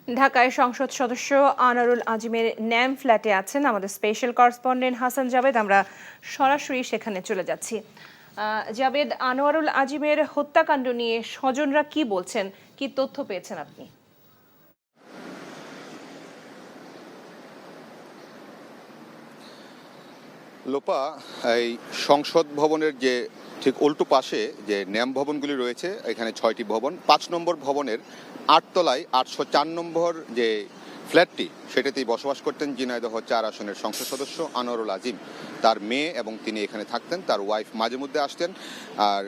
ঢাকায় সংসদ সদস্য আনোয়ারুল আজিমের ন্যাম ফ্ল্যাটে আছেন আমাদের স্পেশাল করেসপন্ডেন্ট হাসান জাবেদ। আমরা সরাসরি সেখানে চলে যাচ্ছি। জাবেদ, আনোয়ারুল আজিমের হত্যাকাণ্ড নিয়ে স্বজনরা কি বলছেন, কি তথ্য পেয়েছেন আপনি? লোপা, এই সংসদ ভবনের যে ঠিক উল্টো পাশে যে ন্যাম ভবনগুলি রয়েছে, এখানে 6টি ভবন। 5 নম্বর ভবনের 8 তলায় 804 নম্বর যে ফ্ল্যাটটি, সেটাতেই বসবাস করতেন ঝিনাইদহ 4 আসনের সংসদ সদস্য আনোয়ারুল আজিম। তার মেয়ে এবং তিনি এখানে থাকতেন, তার ওয়াইফ মাঝে মধ্যে আসতেন, আর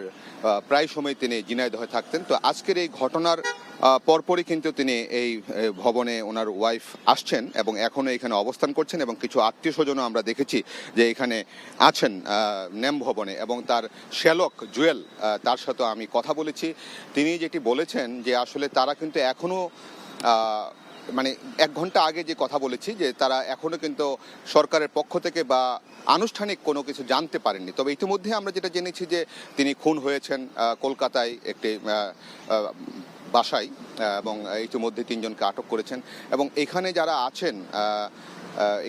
প্রায় সময় তিনি ঝিনাইদহে থাকতেন। তো আজকের এই ঘটনার পরপরই কিন্তু তিনি এই ভবনে ওনার ওয়াইফ আসছেন এবং এখনও এখানে অবস্থান করছেন, এবং কিছু আত্মীয় স্বজনও আমরা দেখেছি যে এখানে আছেন ন্যাম ভবনে। এবং তার শ্যালক জুয়েল, তার সাথে আমি কথা বলেছি। তিনি যেটি বলেছেন যে আসলে তারা কিন্তু এখনও মানে 1 ঘন্টা আগে যে কথা বলেছি, যে তারা এখনো কিন্তু সরকারের পক্ষ থেকে বা আনুষ্ঠানিক কোনো কিছু জানতে পারেননি। তবে ইতিমধ্যে আমরা যেটা জেনেছি যে তিনি খুন হয়েছেন কলকাতায় একটি বাসায়, এবং ইতিমধ্যে 3 জনকে আটক করেছেন। এবং এখানে যারা আছেন,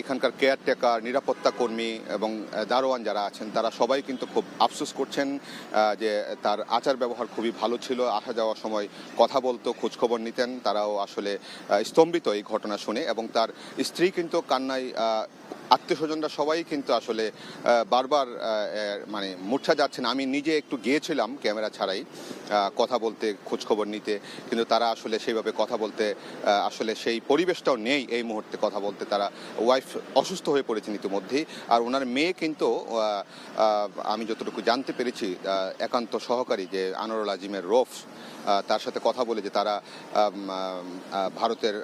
এখানকার কেয়ারটেকার, নিরাপত্তা কর্মী এবং দারোয়ান যারা আছেন, তারা সবাই কিন্তু খুব আফসোস করছেন যে তার আচার ব্যবহার খুবই ভালো ছিল। আসা যাওয়ার সময় কথা বলতো, খোঁজখবর নিতেন। তারাও আসলে স্তম্ভিত এই ঘটনা শুনে, এবং তার স্ত্রী কিন্তু কান্নায়, আত্মীয় স্বজনরা সবাই কিন্তু আসলে বারবার মানে মূর্ছা যাচ্ছেন। আমি নিজে একটু গিয়েছিলাম ক্যামেরা ছাড়াই কথা বলতে, খোঁজখবর নিতে, কিন্তু তারা আসলে সেইভাবে কথা বলতে, আসলে সেই পরিবেশটাও নেই এই মুহূর্তে কথা বলতে। তারা ওয়াইফ অসুস্থ হয়ে পড়েছেন ইতিমধ্যেই, আর ওনার মেয়ে কিন্তু আমি যতটুকু জানতে পেরেছি একান্ত সহকারী যে আনোয়ারুল আজিমের রফ, তার সাথে কথা বলে যে তারা ভারতের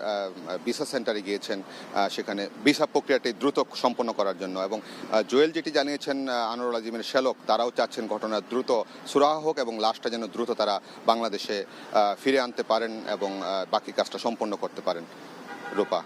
ভিসা সেন্টারে গিয়েছেন, সেখানে ভিসা প্রক্রিয়াটি দ্রুত সম্পন্ন করার জন্য। এবং জুয়েল যেটি জানিয়েছেন, আনোয়ারুল আজিমের শ্যালক, তারাও চাচ্ছেন ঘটনা দ্রুত সুরাহা হোক এবং লাশটা যেন দ্রুত তারা বাংলাদেশে ফিরে আনতে পারেন এবং বাকি কাজটা সম্পন্ন করতে পারেন। রূপা।